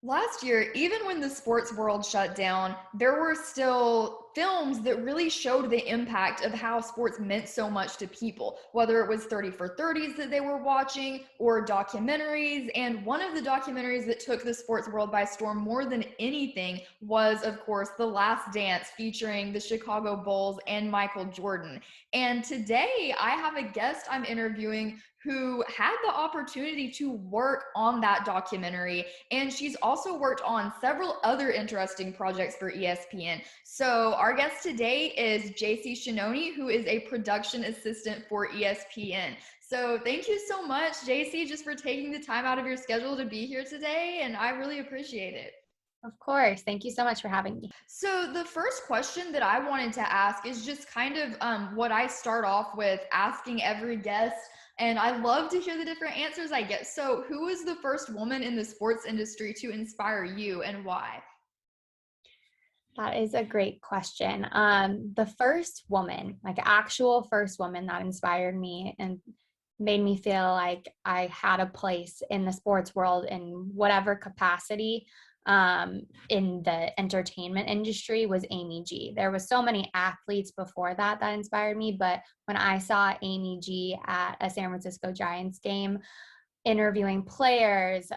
Last year, even when the sports world shut down, there were still films that really showed the impact of how sports meant so much to people, whether it was 30 for 30s that they were watching or documentaries. And one of the documentaries that took the sports world by storm more than anything was, of course, The Last Dance, featuring the Chicago Bulls and Michael Jordan. And today, I have a guest I'm interviewing who had the opportunity to work on that documentary, and she's also worked on several other interesting projects for ESPN. So our guest today is Jaycie Schenone, who is a production assistant for ESPN. So thank you so much, Jaycie, just for taking the time out of your schedule to be here today, and I really appreciate it. Of course. Thank you so much for having me. So the first question that I wanted to ask is just kind of what I start off with asking every guest, and I love to hear the different answers I get. So who was the first woman in the sports industry to inspire you, and why? That is a great question. The first woman, like actual first woman that inspired me and made me feel like I had a place in the sports world in whatever capacity in the entertainment industry was Amy G. There was so many athletes before that that inspired me, but when I saw Amy G at a San Francisco Giants game, interviewing players,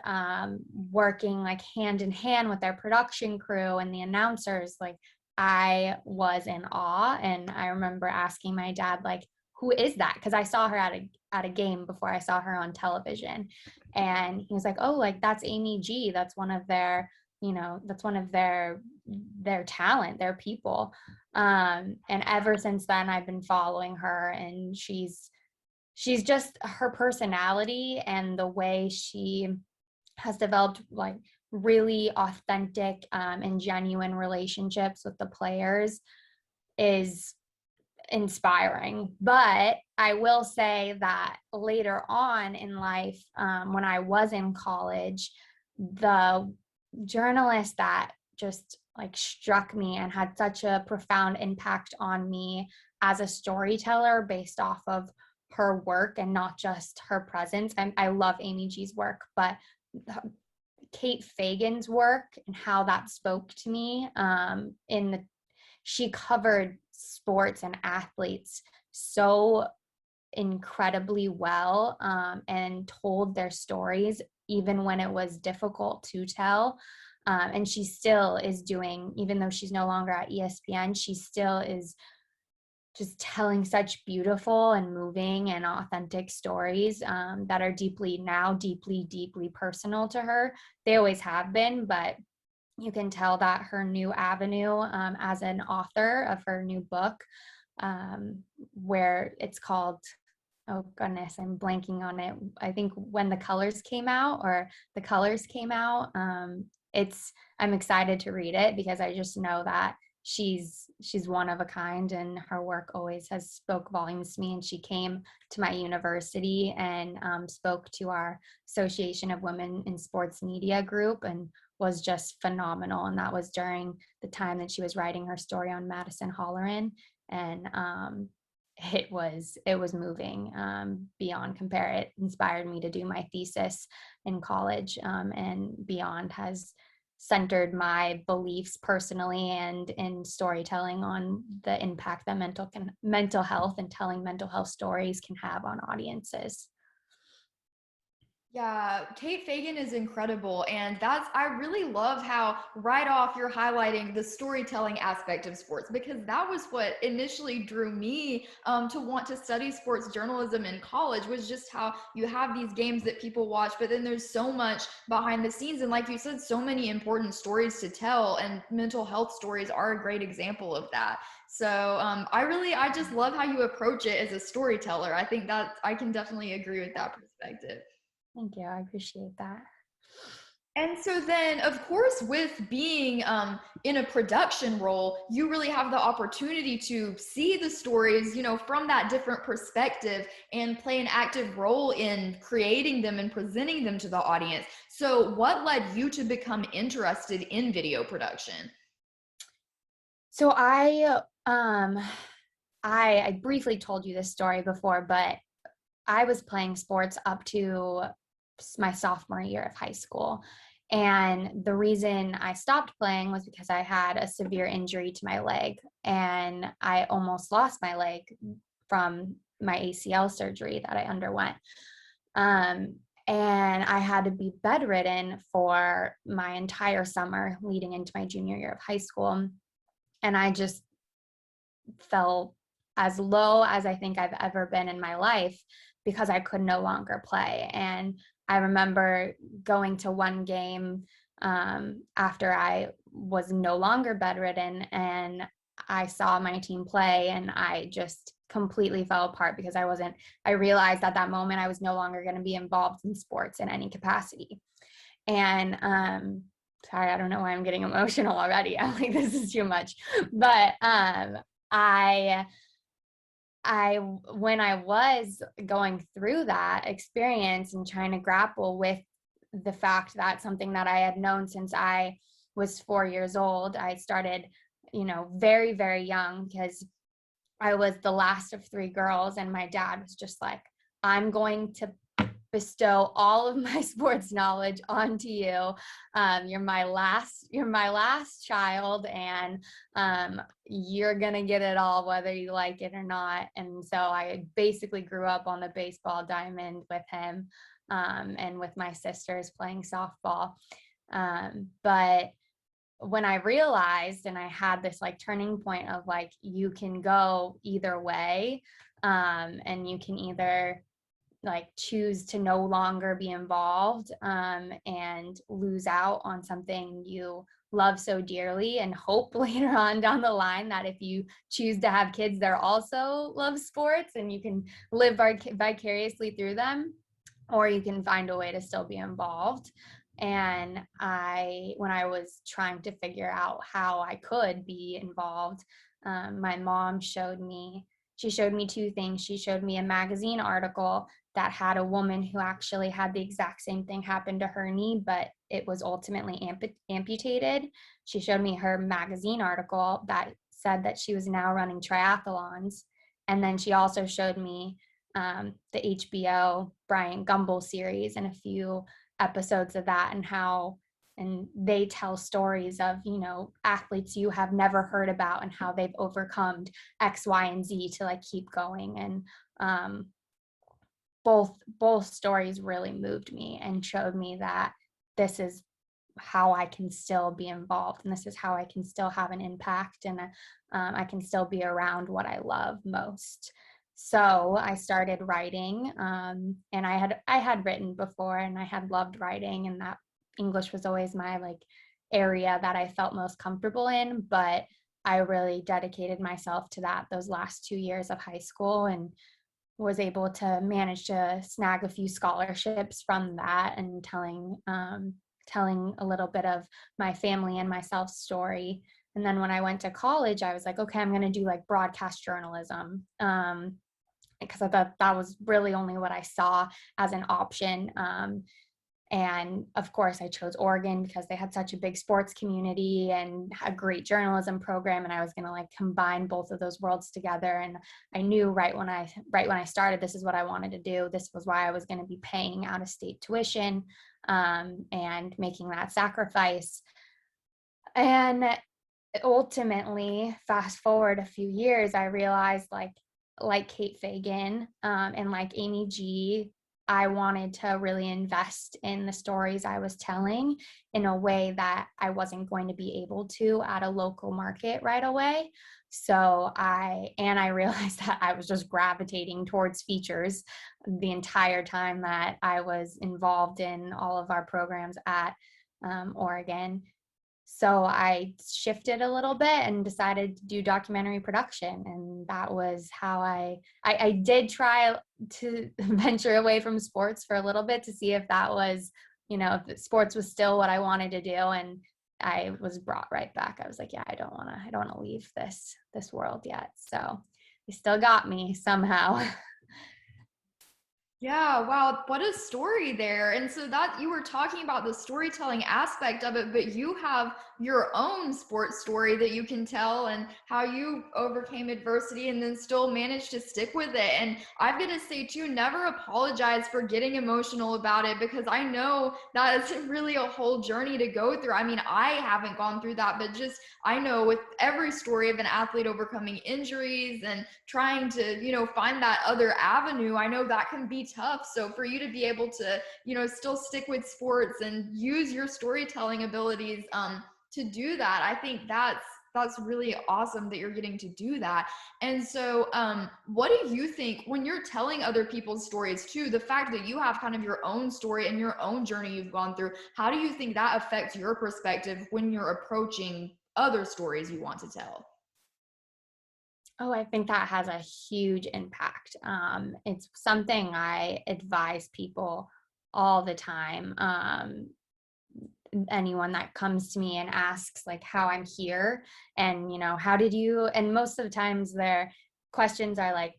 working like hand in hand with their production crew and the announcers, like I was in awe. And I remember asking my dad, like, who is that? Because I saw her at a game before I saw her on television. And he was like, oh, like that's Amy G. That's one of their, that's one of their talent, their people. And ever since then I've been following her, and she's just her personality and the way she has developed like really authentic and genuine relationships with the players is inspiring. But I will say that later on in life, when I was in college, the journalist that just like struck me and had such a profound impact on me as a storyteller based off of her work and not just her presence. I love Amy G's work, but Kate Fagan's work and how that spoke to me she covered sports and athletes so incredibly well, and told their stories even when it was difficult to tell. And she still is doing, even though she's no longer at ESPN, she still is just telling such beautiful and moving and authentic stories that are deeply personal to her. They always have been, but you can tell that her new avenue as an author of her new book, where it's called, oh goodness, I'm blanking on it. I think When the Colors Came Out, or The Colors Came Out. I'm excited to read it because I just know that she's one of a kind, and her work always has spoke volumes to me. And she came to my university and spoke to our Association of Women in Sports Media group, and was just phenomenal. And that was during the time that she was writing her story on Madison Holleran. And it was moving beyond compare. It inspired me to do my thesis in college, and beyond has centered my beliefs personally and in storytelling on the impact that mental health and telling mental health stories can have on audiences. Yeah, Kate Fagan is incredible. And I really love how right off you're highlighting the storytelling aspect of sports, because that was what initially drew me to want to study sports journalism in college, was just how you have these games that people watch, but then there's so much behind the scenes. And like you said, so many important stories to tell, and mental health stories are a great example of that. So I just love how you approach it as a storyteller. I think that I can definitely agree with that perspective. Thank you. I appreciate that. And so then, of course, with being in a production role, you really have the opportunity to see the stories, from that different perspective, and play an active role in creating them and presenting them to the audience. So what led you to become interested in video production? So I briefly told you this story before, but I was playing sports up to my sophomore year of high school. And the reason I stopped playing was because I had a severe injury to my leg, and I almost lost my leg from my ACL surgery that I underwent. Um, and I had to be bedridden for my entire summer leading into my junior year of high school. And I just felt as low as I think I've ever been in my life because I could no longer play. And I remember going to one game after I was no longer bedridden, and I saw my team play, and I just completely fell apart because I realized at that moment I was no longer going to be involved in sports in any capacity. And sorry, I don't know why I'm getting emotional already. I'm like, this is too much. But I when I was going through that experience and trying to grapple with the fact that something that I had known since I was 4 years old, I started, very, very young, because I was the last of three girls, and my dad was just like, I'm going to bestow all of my sports knowledge onto you. You're my last child, and you're gonna get it all whether you like it or not. And so I basically grew up on the baseball diamond with him, and with my sisters playing softball. But when I realized, and I had this like turning point of like, you can go either way, and you can either like choose to no longer be involved, and lose out on something you love so dearly, and hope later on down the line that if you choose to have kids, they're also love sports and you can live vicariously through them, or you can find a way to still be involved. And when I was trying to figure out how I could be involved, my mom showed me two things. She showed me a magazine article that had a woman who actually had the exact same thing happen to her knee, but it was ultimately amputated. She showed me her magazine article that said that she was now running triathlons. And then she also showed me the HBO Bryant Gumbel series and a few episodes of that, and they tell stories of, athletes you have never heard about and how they've overcome X, Y, and Z to like keep going. And both stories really moved me and showed me that this is how I can still be involved, and this is how I can still have an impact, and I can still be around what I love most. So I started writing, and I had written before, and I had loved writing, and that English was always my like area that I felt most comfortable in. But I really dedicated myself to that those last 2 years of high school, and was able to manage to snag a few scholarships from that, and telling a little bit of my family and myself story. And then when I went to college, I was like, okay, I'm going to do like broadcast journalism, because I thought that was really only what I saw as an option. And of course, I chose Oregon because they had such a big sports community and a great journalism program. And I was going to like combine both of those worlds together. And I knew right when I started, this is what I wanted to do. This was why I was going to be paying out of state tuition, and making that sacrifice. And ultimately, fast forward a few years, I realized like Kate Fagan, and like Amy G, I wanted to really invest in the stories I was telling in a way that I wasn't going to be able to at a local market right away. So I realized that I was just gravitating towards features the entire time that I was involved in all of our programs at Oregon. So I shifted a little bit and decided to do documentary production. And that was how I did try to venture away from sports for a little bit to see if that was, if sports was still what I wanted to do. And I was brought right back. I was like, yeah, I don't want to leave this world yet. So they still got me somehow. Yeah, wow, what a story there. And so that you were talking about the storytelling aspect of it, but you have your own sports story that you can tell and how you overcame adversity and then still managed to stick with it. And I've got to say too, never apologize for getting emotional about it because I know that is really a whole journey to go through. I mean, I haven't gone through that, but just I know with every story of an athlete overcoming injuries and trying to, find that other avenue, I know that can be tough. So for you to be able to, still stick with sports and use your storytelling abilities to do that, I think that's really awesome that you're getting to do that. And so what do you think when you're telling other people's stories too, the fact that you have kind of your own story and your own journey you've gone through, how do you think that affects your perspective when you're approaching other stories you want to tell? Oh, I think that has a huge impact. It's something I advise people all the time. Anyone that comes to me and asks like how I'm here and, how did you, and most of the times their questions are like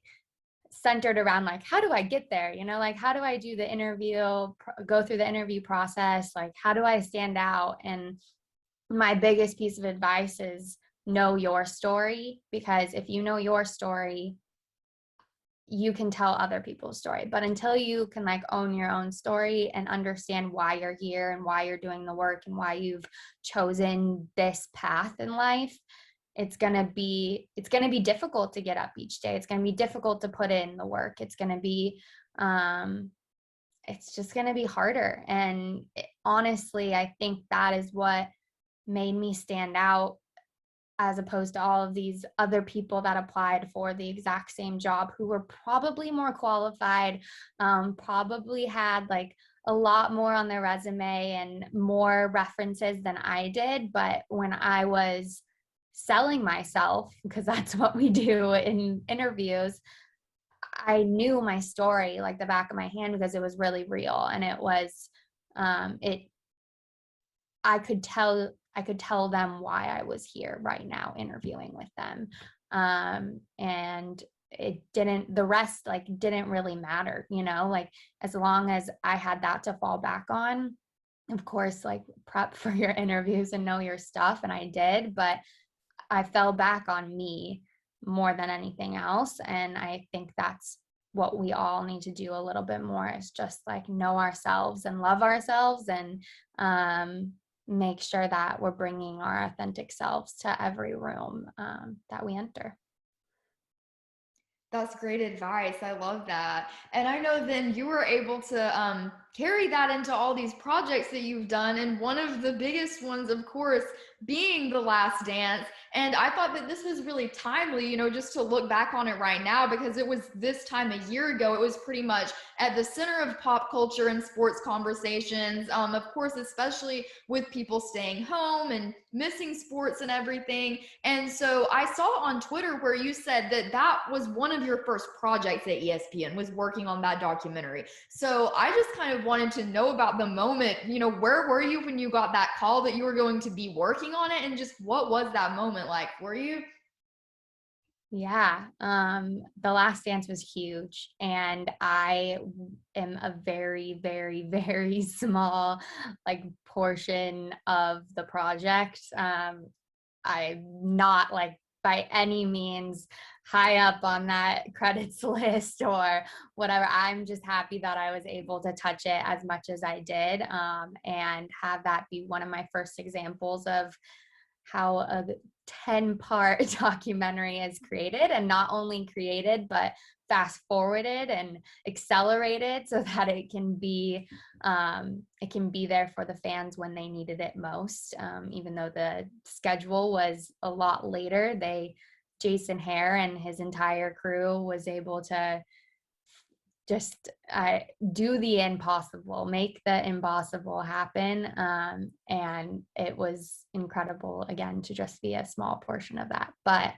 centered around like, how do I get there? Like, how do I do the interview, go through the interview process? Like, how do I stand out? And my biggest piece of advice is know your story, because if you know your story, you can tell other people's story. But until you can like own your own story and understand why you're here and why you're doing the work and why you've chosen this path in life, it's going to be difficult to get up each day. It's going to be difficult to put in the work. Um it's just going to be harder. And honestly, I think that is what made me stand out as opposed to all of these other people that applied for the exact same job who were probably more qualified, probably had like a lot more on their resume and more references than I did. But when I was selling myself, because that's what we do in interviews, I knew my story like the back of my hand because it was really real. And it was, it I could tell them why I was here right now interviewing with them. And the rest like didn't really matter, like as long as I had that to fall back on. Of course, like prep for your interviews and know your stuff, and I did, but I fell back on me more than anything else. And I think that's what we all need to do a little bit more, is just like know ourselves and love ourselves, and make sure that we're bringing our authentic selves to every room that we enter. That's great advice. I love that. And I know then you were able to carry that into all these projects that you've done. And one of the biggest ones, of course, being The Last Dance. And I thought that this was really timely, just to look back on it right now, because it was this time a year ago. It was pretty much at the center of pop culture and sports conversations. Of course, especially with people staying home and missing sports and everything. And so I saw on Twitter where you said that that was one of your first projects at ESPN, was working on that documentary. So I just kind of wanted to know about the moment, where were you when you got that call that you were going to be working on it, and just what was that moment like for you? Yeah, The Last Dance was huge, and I am a very, very, very small like portion of the project. I'm not like by any means high up on that credits list or whatever. I'm just happy that I was able to touch it as much as I did, and have that be one of my first examples of how a 10-part documentary is created, and not only created, but fast forwarded and accelerated so that it can be there for the fans when they needed it most. Even though the schedule was a lot later, Jason Hare and his entire crew was able to just do the impossible, make the impossible happen. And it was incredible, again, to just be a small portion of that. But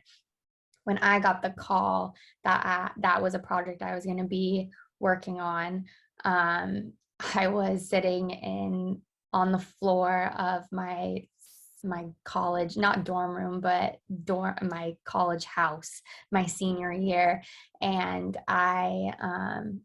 when I got the call that was a project I was going to be working on, I was sitting on the floor of my my college, not dorm room, but my college house, my senior year. And I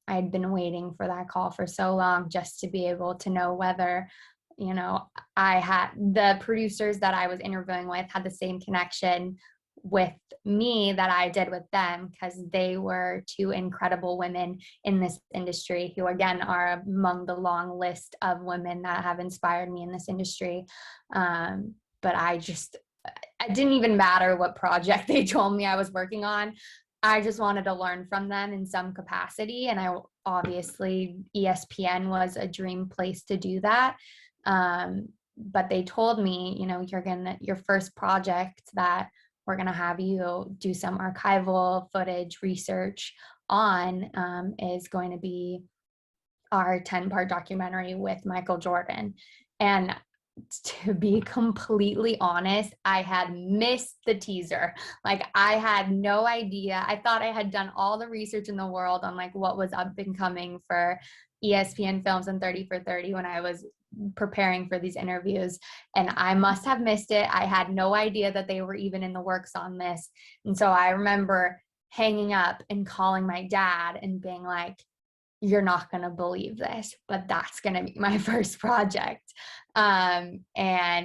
had been waiting for that call for so long, just to be able to know whether, you know, I had the producers that I was interviewing with had the same connection with me that I did with them, because they were two incredible women in this industry who, again, are among the long list of women that have inspired me in this industry. But it didn't even matter what project they told me I was working on. I just wanted to learn from them in some capacity. And obviously ESPN was a dream place to do that. But they told me, your first project that we're going to have you do some archival footage research on is going to be our 10-part documentary with Michael Jordan. And to be completely honest, I had missed the teaser. Like, I had no idea. I thought I had done all the research in the world on like what was up and coming for ESPN Films and 30 for 30 when I was preparing for these interviews, and I must have missed it. I had no idea that they were even in the works on this. And so I remember hanging up and calling my dad and being like, you're not going to believe this, but that's going to be my first project. And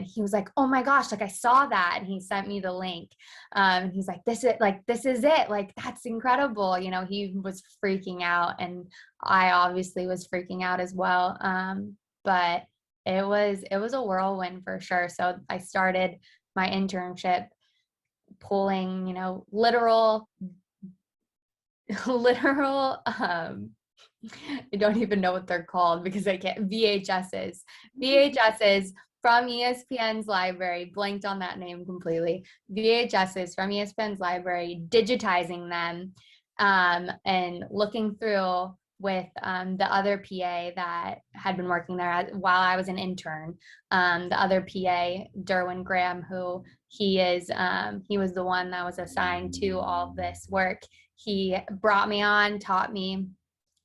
he was like, oh my gosh, like I saw that. And he sent me the link. He's like, this is it. Like, that's incredible. He was freaking out, and I obviously was freaking out as well. But it was a whirlwind for sure. So I started my internship pulling, literal, I don't even know what they're called because I can't. VHSs from ESPN's library. Blanked on that name completely. VHSs from ESPN's library, digitizing them, and looking through with the other PA that had been working there while I was an intern. The other PA, Derwin Graham, who he was the one that was assigned to all of this work. He brought me on, taught me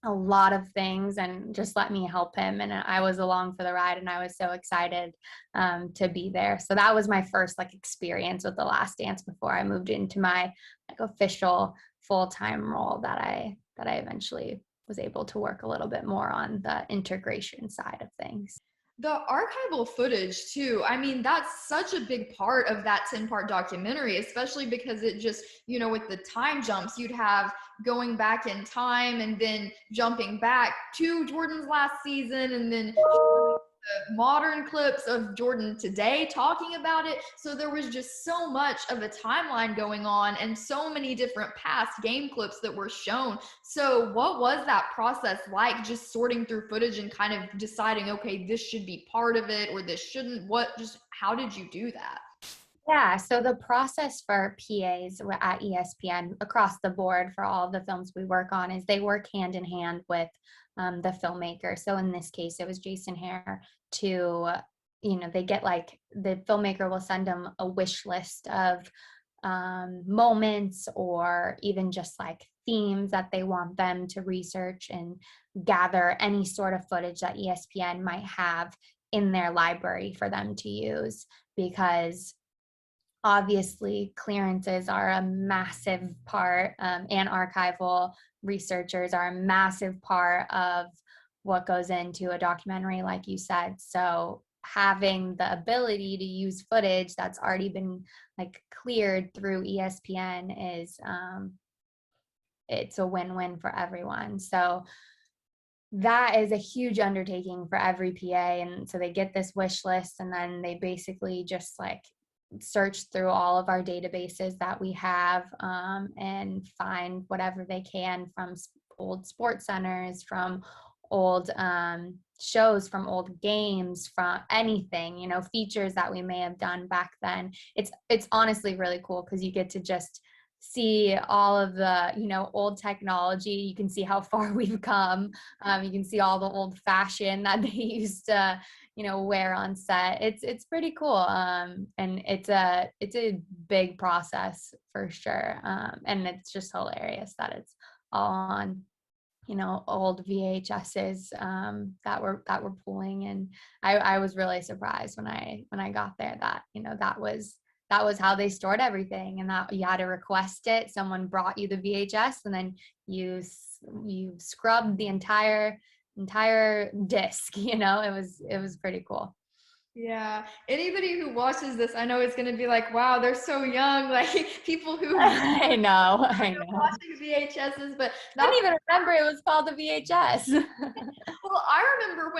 a lot of things, and just let me help him. And I was along for the ride, and I was so excited to be there. So that was my first experience with The Last Dance before I moved into my official full-time role that I eventually was able to work a little bit more on the integration side of things. The archival footage too, I mean, that's such a big part of that 10-part documentary, especially because it just, with the time jumps, you'd have going back in time and then jumping back to Jordan's last season, and then the modern clips of Jordan today talking about it. So there was just so much of a timeline going on and so many different past game clips that were shown. So what was that process like, just sorting through footage and kind of deciding, okay, this should be part of it or this shouldn't? How did you do that? Yeah, so the process for PAs at ESPN across the board for all the films we work on is they work hand in hand with the filmmaker. So in this case, it was Jason Hare to, they get the filmmaker will send them a wish list of moments, or even just themes that they want them to research and gather any sort of footage that ESPN might have in their library for them to use, because obviously clearances are a massive part, and archival researchers are a massive part of what goes into a documentary, like you said. So having the ability to use footage that's already been cleared through ESPN is it's a win-win for everyone. So that is a huge undertaking for every PA. And so they get this wish list, and then they basically just search through all of our databases that we have, and find whatever they can from old sports centers, from old shows, from old games, from anything, features that we may have done back then. It's honestly really cool because you get to just see all of the old technology. You can see how far we've come. You can see all the old fashion that they used to wear on set. It's pretty cool. And it's a big process for sure. And it's just hilarious that it's all on old VHSs that were pooling, and I was really surprised when I got there that that was how they stored everything, and that you had to request it. Someone brought you the VHS, and then you scrubbed the entire disc. It was pretty cool. Yeah. Anybody who watches this, I know is going to be like, wow, they're so young. Like people who I know, I know. watching VHSs, but I that's didn't even remember it was called the VHS. well, I remember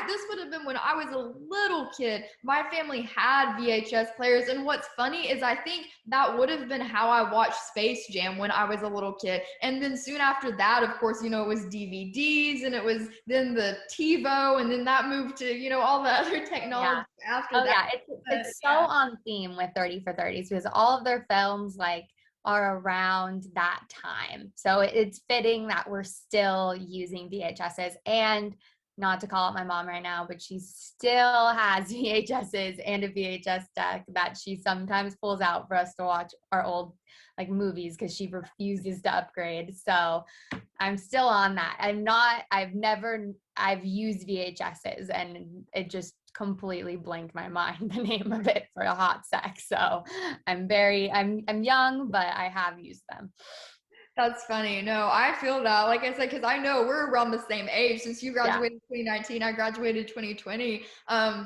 this would have been when I was a little kid. My family had VHS players. And what's funny is I think that would have been how I watched Space Jam when I was a little kid. And then soon after that, of course, it was DVDs and it was then the TiVo. And then that moved to, all the other technology Yeah. after Oh that. yeah, it's so Yeah. on theme with 30 for 30s because all of their films like are around that time. So it's fitting that we're still using VHSs, and not to call out my mom right now, but she still has VHSs and a VHS deck that she sometimes pulls out for us to watch our old like movies because she refuses to upgrade. So I'm still on that. I've used VHSs and it just completely blanked my mind the name of it for a hot sec. So I'm young, but I have used them. That's funny. No, I feel that. Like I said, because I know we're around the same age. Since you Yeah. graduated 2019, I graduated 2020.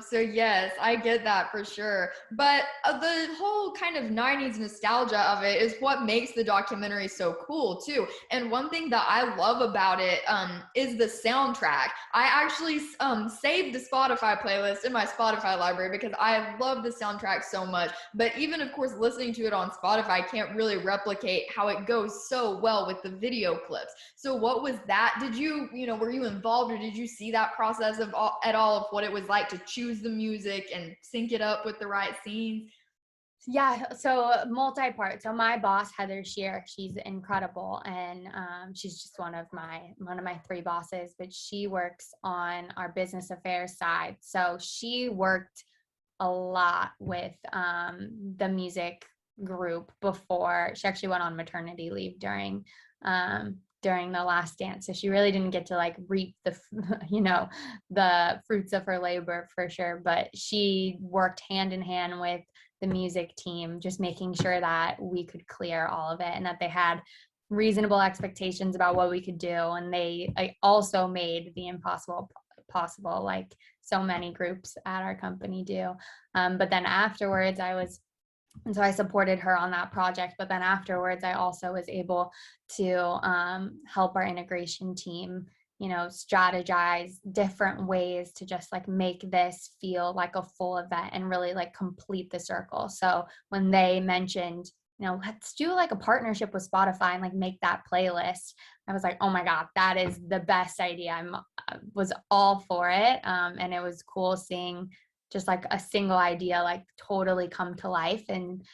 So yes, I get that for sure. But the whole kind of 90s nostalgia of it is what makes the documentary so cool too. And one thing that I love about it is the soundtrack. I actually saved the Spotify playlist in my Spotify library because I love the soundtrack so much. But even of course, listening to it on Spotify can't really replicate how it goes so well with the video clips. So what was that? Did you, were you involved, or did you see that process at all of what it was like to choose the music and sync it up with the right scenes? Yeah, so multi-part. So my boss, Heather Shear, she's incredible, and she's just one of my three bosses. But she works on our business affairs side. So she worked a lot with the music group before she actually went on maternity leave during the last dance. So she really didn't get to like reap the the fruits of her labor for sure, but she worked hand in hand with the music team, just making sure that we could clear all of it and that they had reasonable expectations about what we could do. And they also made the impossible possible, like so many groups at our company do. But then afterwards, and so I supported her on that project. But then afterwards, I also was able to help our integration team, strategize different ways to just like make this feel like a full event and really like complete the circle. So when they mentioned, let's do like a partnership with Spotify and like make that playlist, I was like, oh my God, that is the best idea. I was all for it. And it was cool seeing just like a single idea like totally come to life, and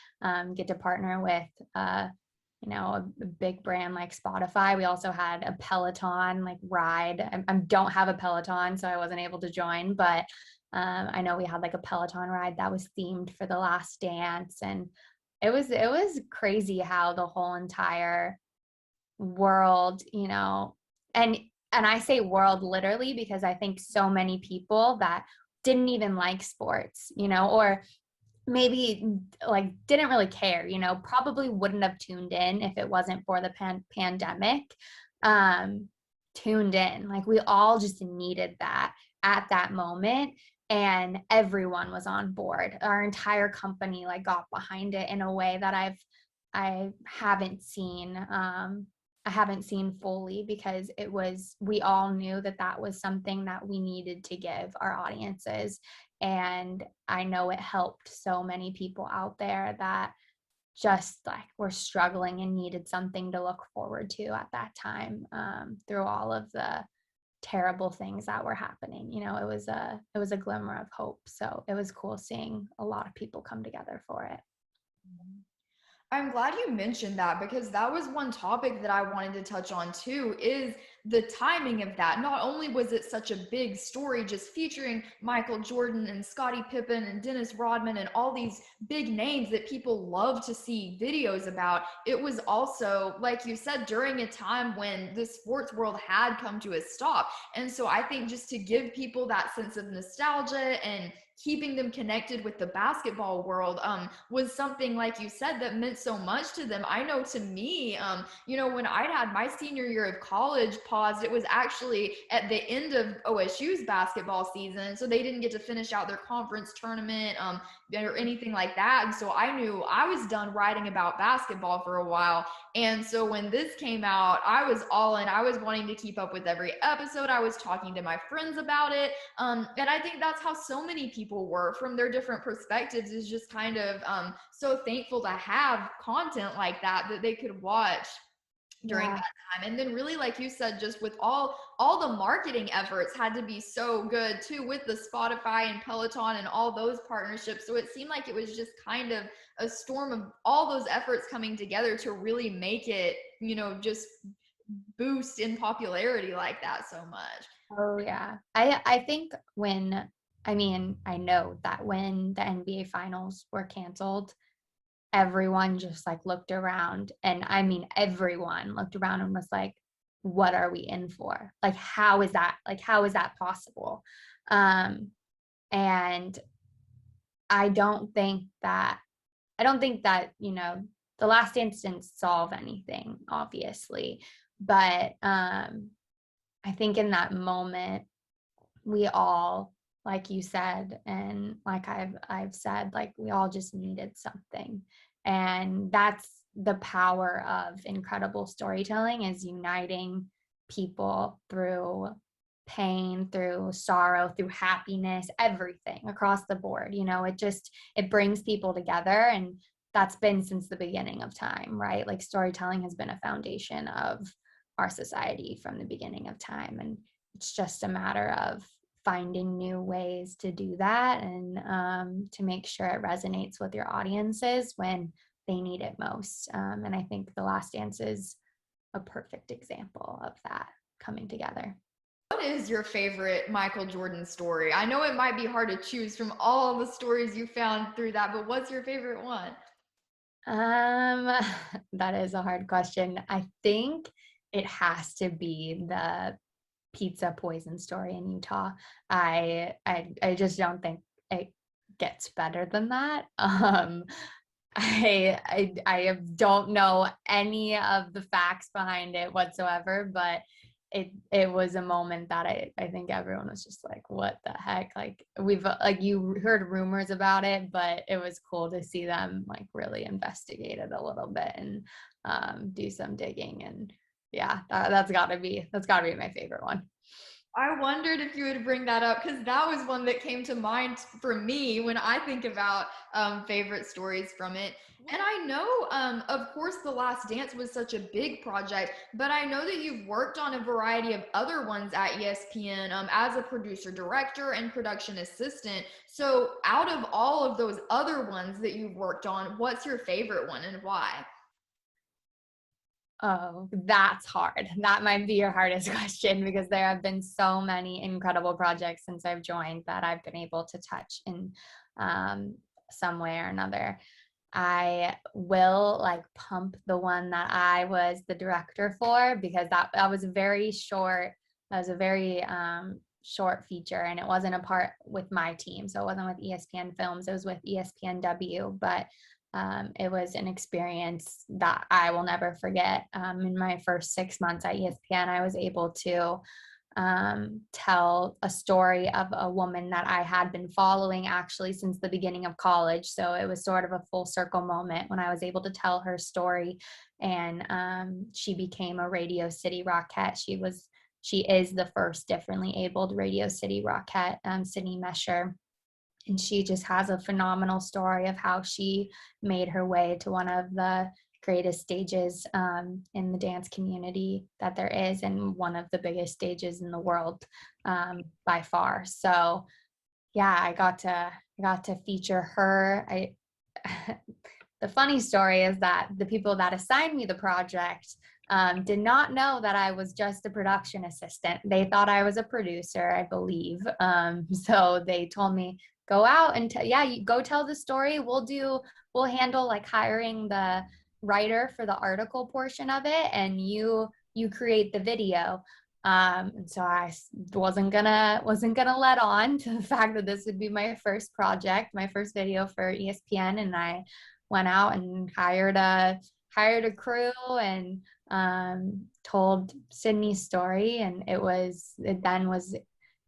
get to partner with a big brand like Spotify. We also had a Peloton like ride. I don't have a Peloton, so I wasn't able to join, but I know we had like a Peloton ride that was themed for the last dance, and it was crazy how the whole entire world, and I say world literally because I think so many people that didn't even like sports, or maybe like didn't really care, probably wouldn't have tuned in if it wasn't for the pandemic. Tuned in, like we all just needed that at that moment, and everyone was on board. Our entire company like got behind it in a way that I haven't seen fully, because we all knew that was something that we needed to give our audiences. And I know it helped so many people out there that just like were struggling and needed something to look forward to at that time, through all of the terrible things that were happening. It was a glimmer of hope. So it was cool seeing a lot of people come together for it. I'm glad you mentioned that because that was one topic that I wanted to touch on too, is the timing of that, not only was it such a big story just featuring Michael Jordan and Scottie Pippen and Dennis Rodman and all these big names that people love to see videos about, it was also, like you said, during a time when the sports world had come to a stop. And so I think just to give people that sense of nostalgia and keeping them connected with the basketball world was something, like you said, that meant so much to them. I know to me, when I'd had my senior year of college paused, it was actually at the end of OSU's basketball season. So they didn't get to finish out their conference tournament or anything like that. And so I knew I was done writing about basketball for a while. And so when this came out, I was all in. I was wanting to keep up with every episode. I was talking to my friends about it. And I think that's how so many people were from their different perspectives, is just kind of so thankful to have content like that they could watch during that time. And then really, like you said, just with all the marketing efforts had to be so good too, with the Spotify and Peloton and all those partnerships. So it seemed like it was just kind of a storm of all those efforts coming together to really make it, just boost in popularity like that so much. Oh yeah. I think I know that when the NBA finals were canceled, everyone just like looked around, and everyone looked around and was like, what are we in for? Like, how is that possible? And I don't think that, the Last Dance didn't solve anything, obviously, but I think in that moment, we all, like you said, and like I've said, like, we all just needed something. And that's the power of incredible storytelling, is uniting people through pain, through sorrow, through happiness, everything across the board. It brings people together, and that's been since the beginning of time, right? Like, storytelling has been a foundation of our society from the beginning of time, and it's just a matter of finding new ways to do that, and to make sure it resonates with your audiences when they need it most. And I think The Last Dance is a perfect example of that coming together. What is your favorite Michael Jordan story? I know it might be hard to choose from all the stories you found through that, but what's your favorite one? Um, that is a hard question. I think it has to be the pizza poison story in Utah. I just don't think it gets better than that. I don't know any of the facts behind it whatsoever, but it was a moment that I think everyone was just like, what the heck? Like, you heard rumors about it, but it was cool to see them like really investigate it a little bit and do some digging. And yeah, that's gotta be my favorite one. I wondered if you would bring that up, because that was one that came to mind for me when I think about favorite stories from it. And I know, of course, The Last Dance was such a big project, but I know that you've worked on a variety of other ones at ESPN as a producer, director, and production assistant. So, out of all of those other ones that you've worked on, what's your favorite one and why? Oh, that's hard. That might be your hardest question, because there have been so many incredible projects since I've joined that I've been able to touch in some way or another. I will like pump the one that I was the director for, because that was a very short. That was a very short feature, and it wasn't a part with my team, so it wasn't with ESPN Films. It was with ESPNW, but it was an experience that I will never forget. In my first 6 months at ESPN, I was able to tell a story of a woman that I had been following actually since the beginning of college. So it was sort of a full circle moment when I was able to tell her story, and she became a Radio City Rockette. She is the first differently abled Radio City Rockette, Sydney Mesher. And she just has a phenomenal story of how she made her way to one of the greatest stages in the dance community that there is, and one of the biggest stages in the world by far. So yeah, I got to feature her. The funny story is that the people that assigned me the project Did not know that I was just a production assistant. They thought I was a producer, I believe. So they told me, go out and you go tell the story. We'll handle like hiring the writer for the article portion of it, and you create the video. And so I wasn't gonna let on to the fact that this would be my first project, my first video for ESPN, and I went out and hired a crew and told Sydney's story, and it then was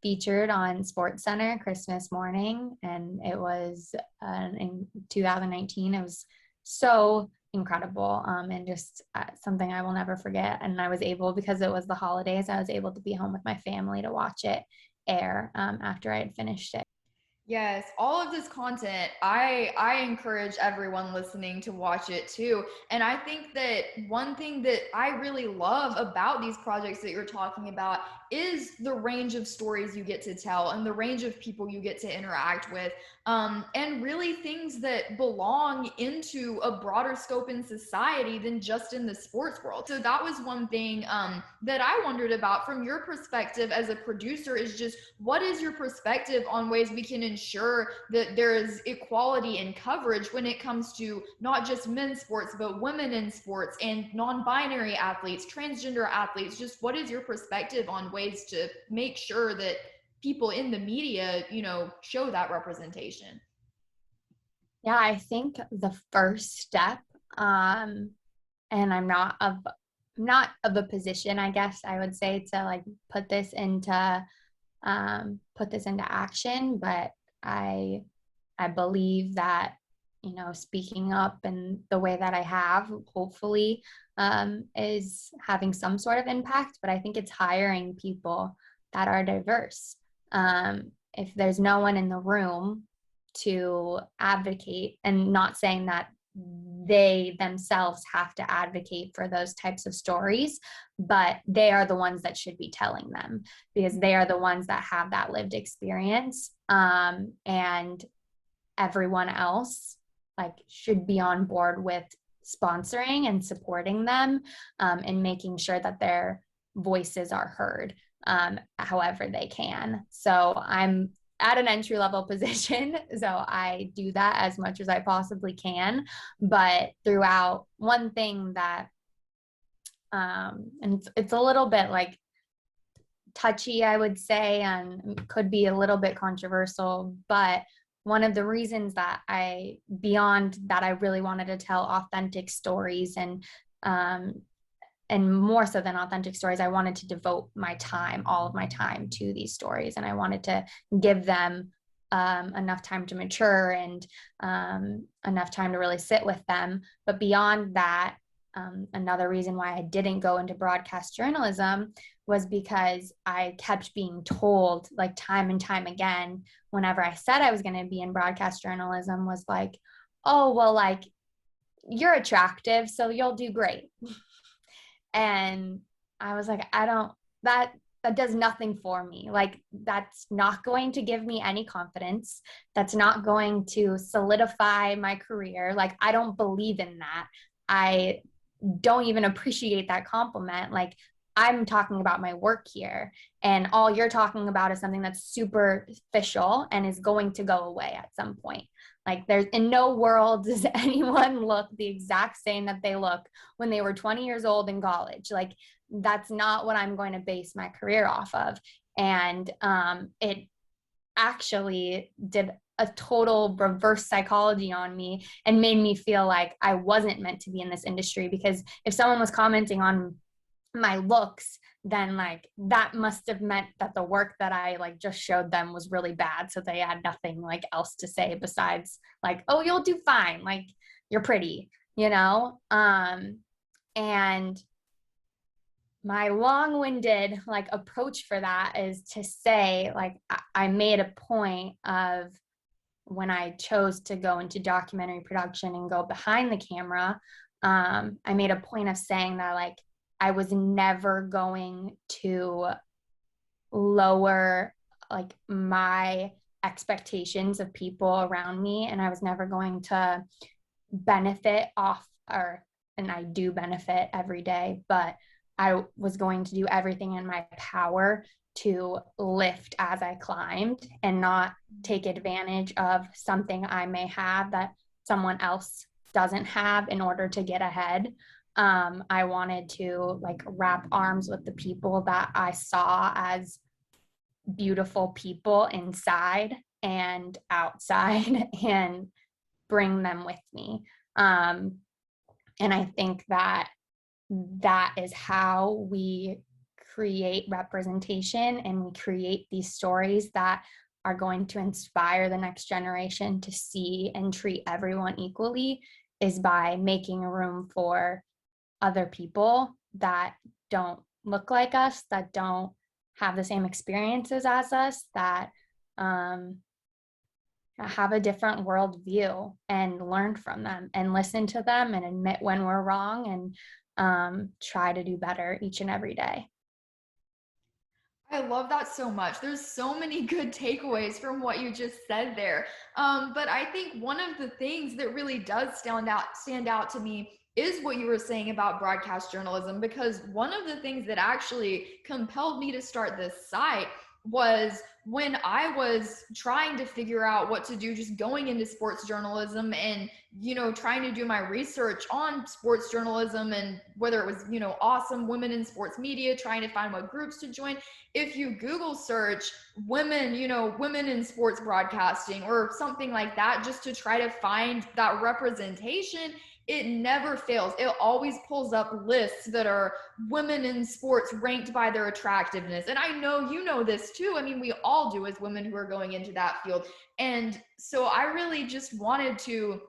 featured on Sports Center Christmas morning, and it was in 2019. It was so incredible, and just something I will never forget. And I was able, because it was the holidays, I was able to be home with my family to watch it air after I had finished it. Yes, all of this content, I encourage everyone listening to watch it too. And I think that one thing that I really love about these projects that you're talking about is the range of stories you get to tell and the range of people you get to interact with. And really things that belong into a broader scope in society than just in the sports world. So that was one thing that I wondered about from your perspective as a producer, is just what is your perspective on ways we can ensure that there is equality in coverage when it comes to not just men's sports, but women in sports and non-binary athletes, transgender athletes? Just what is your perspective on ways to make sure that people in the media, show that representation? Yeah, I think the first step, and I'm not of a position, I guess I would say, to like put this into action, but I believe that, speaking up in the way that I have, hopefully, is having some sort of impact. But I think it's hiring people that are diverse. If there's no one in the room to advocate, and not saying that they themselves have to advocate for those types of stories, but they are the ones that should be telling them, because they are the ones that have that lived experience. And everyone else like should be on board with sponsoring and supporting them, and making sure that their voices are heard, however they can. So I'm at an entry level position, so I do that as much as I possibly can. But throughout, one thing that, and it's a little bit like touchy, I would say, and could be a little bit controversial, but one of the reasons that beyond that, I really wanted to tell authentic stories, and more so than authentic stories, I wanted to devote all of my time to these stories. And I wanted to give them enough time to mature, and enough time to really sit with them. But beyond that, another reason why I didn't go into broadcast journalism was because I kept being told, like, time and time again, whenever I said I was going to be in broadcast journalism, was like, oh, well, like, you're attractive, so you'll do great. And I was like, that does nothing for me. Like, that's not going to give me any confidence. That's not going to solidify my career. Like, I don't believe in that. I don't even appreciate that compliment. Like, I'm talking about my work here, and all you're talking about is something that's superficial and is going to go away at some point. Like, there's, in no world does anyone look the exact same that they look when they were 20 years old in college. Like, that's not what I'm going to base my career off of. And it actually did a total reverse psychology on me and made me feel like I wasn't meant to be in this industry, because if someone was commenting on my looks, then like that must have meant that the work that I like just showed them was really bad, so they had nothing like else to say besides like, oh, you'll do fine, like, you're pretty, and my long-winded like approach for that is to say, like, I made a point of, when I chose to go into documentary production and go behind the camera, I made a point of saying that, like, I was never going to lower like my expectations of people around me, and I was never going to benefit off, or and I do benefit every day, but I was going to do everything in my power to lift as I climbed and not take advantage of something I may have that someone else doesn't have in order to get ahead. I wanted to like wrap arms with the people that I saw as beautiful people inside and outside and bring them with me. And I think that that is how we create representation, and we create these stories that are going to inspire the next generation to see and treat everyone equally, is by making room for other people that don't look like us, that don't have the same experiences as us, that have a different worldview, and learn from them and listen to them and admit when we're wrong, and try to do better each and every day. I love that so much. There's so many good takeaways from what you just said there. But I think one of the things that really does stand out to me is what you were saying about broadcast journalism, because one of the things that actually compelled me to start this site was when I was trying to figure out what to do, just going into sports journalism and, trying to do my research on sports journalism, and whether it was, awesome women in sports media, trying to find what groups to join. If you Google search women, women in sports broadcasting or something like that, just to try to find that representation, it never fails. It always pulls up lists that are women in sports ranked by their attractiveness. And I know you know this too. I mean, we all do as women who are going into that field. And so I really just wanted to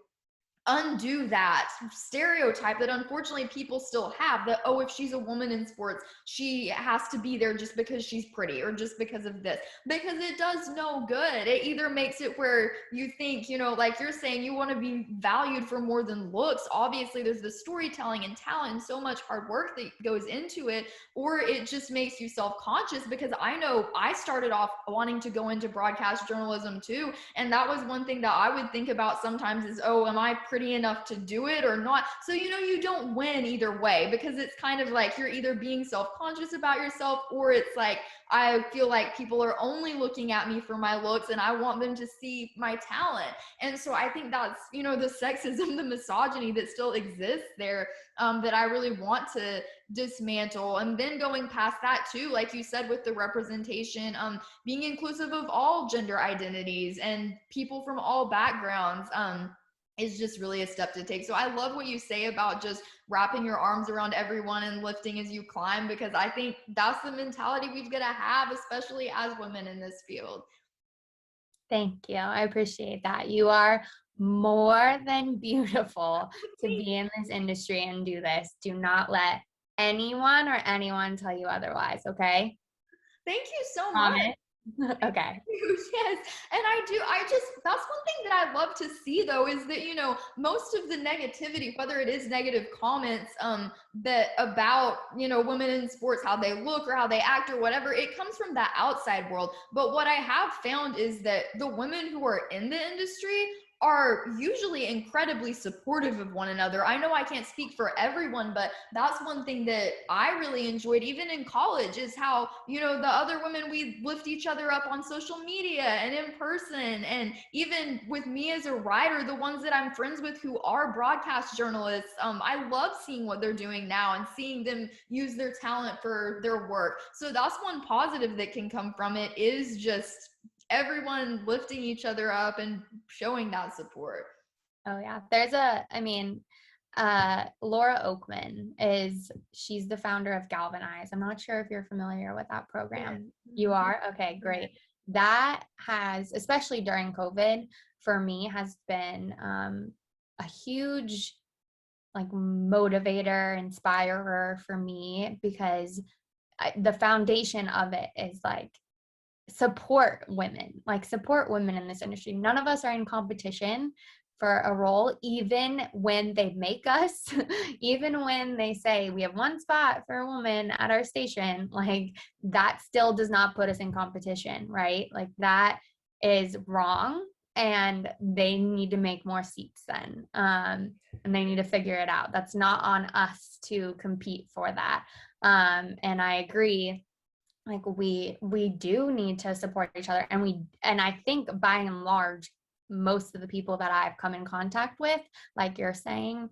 undo that stereotype that unfortunately people still have, that, oh, if she's a woman in sports, she has to be there just because she's pretty or just because of this, because it does no good. It either makes it where you think, like you're saying, you want to be valued for more than looks. Obviously there's the storytelling and talent and so much hard work that goes into it, or it just makes you self-conscious, because I know I started off wanting to go into broadcast journalism too, and that was one thing that I would think about sometimes is, oh, am I pretty enough to do it or not? So you don't win either way, because it's kind of like you're either being self-conscious about yourself, or it's like I feel like people are only looking at me for my looks and I want them to see my talent. And so I think that's the sexism, the misogyny that still exists there, that I really want to dismantle. And then going past that too, like you said, with the representation, being inclusive of all gender identities and people from all backgrounds, is just really a step to take. So I love what you say about just wrapping your arms around everyone and lifting as you climb, because I think that's the mentality we've got to have, especially as women in this field. Thank you. I appreciate that. You are more than beautiful to be in this industry and do this. Do not let anyone tell you otherwise, okay? Thank you so much. Promise. Okay. Yes. And that's one thing that I love to see though, is that, most of the negativity, whether it is negative comments, that about, women in sports, how they look or how they act or whatever, it comes from that outside world. But what I have found is that the women who are in the industry are usually incredibly supportive of one another. I know I can't speak for everyone, but that's one thing that I really enjoyed even in college, is how, the other women, we lift each other up on social media and in person. And even with me as a writer, the ones that I'm friends with who are broadcast journalists, I love seeing what they're doing now and seeing them use their talent for their work. So that's one positive that can come from it, is just everyone lifting each other up and showing that support. Oh yeah. Laura Oakman she's the founder of Galvanize. I'm not sure if you're familiar with that program. Yeah. You are? Okay, great. That has, especially during COVID, for me, has been a huge like motivator, inspirer for me, because the foundation of it is like support women in this industry. None of us are in competition for a role, even when they make us, even when they say we have one spot for a woman at our station, like that still does not put us in competition, right? Like that is wrong. and they need to make more seats then. And they need to figure it out. That's not on us to compete for that. And I agree, like we do need to support each other, and I think by and large most of the people that I've come in contact with, like you're saying,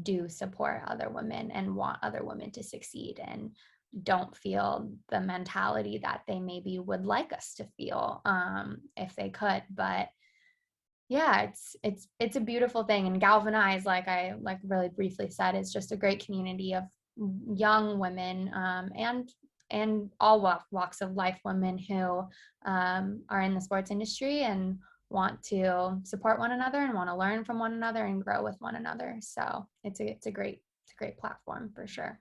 do support other women and want other women to succeed, and don't feel the mentality that they maybe would like us to feel, if they could. But yeah, it's a beautiful thing. And Galvanize, like I really briefly said, is just a great community of young women, and all walks of life women who are in the sports industry and want to support one another and want to learn from one another and grow with one another. So it's a great platform for sure.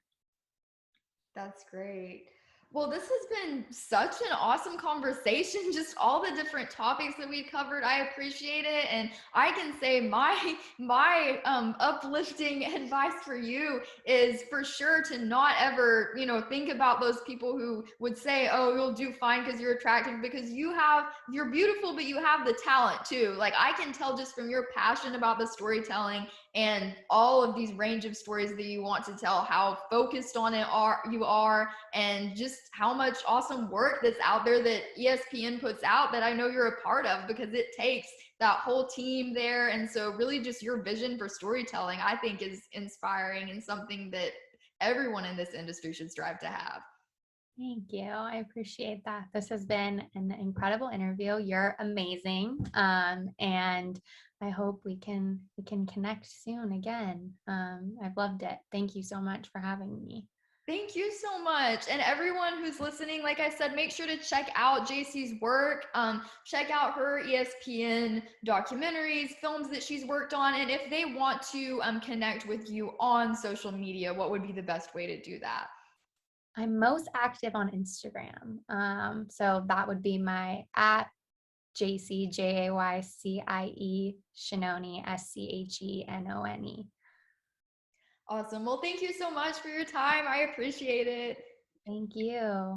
That's great. Well, this has been such an awesome conversation. Just all the different topics that we covered. I appreciate it. And I can say my uplifting advice for you is for sure to not ever, think about those people who would say, "Oh, you'll do fine because you're attractive," because you're beautiful, but you have the talent too. Like I can tell just from your passion about the storytelling and all of these range of stories that you want to tell, how focused on it you are, and just how much awesome work that's out there that ESPN puts out that I know you're a part of, because it takes that whole team there. And so really just your vision for storytelling, I think, is inspiring and something that everyone in this industry should strive to have. Thank you. I appreciate that. This has been an incredible interview. You're amazing. And I hope we can connect soon again. I've loved it. Thank you so much for having me. Thank you so much. And everyone who's listening, like I said, make sure to check out Jaycie's work. Check out her ESPN documentaries, films that she's worked on. And if they want to connect with you on social media, what would be the best way to do that? I'm most active on Instagram. So that would be my at Jaycie, Jaycie Schenone, Schene. Awesome. Well, thank you so much for your time. I appreciate it. Thank you.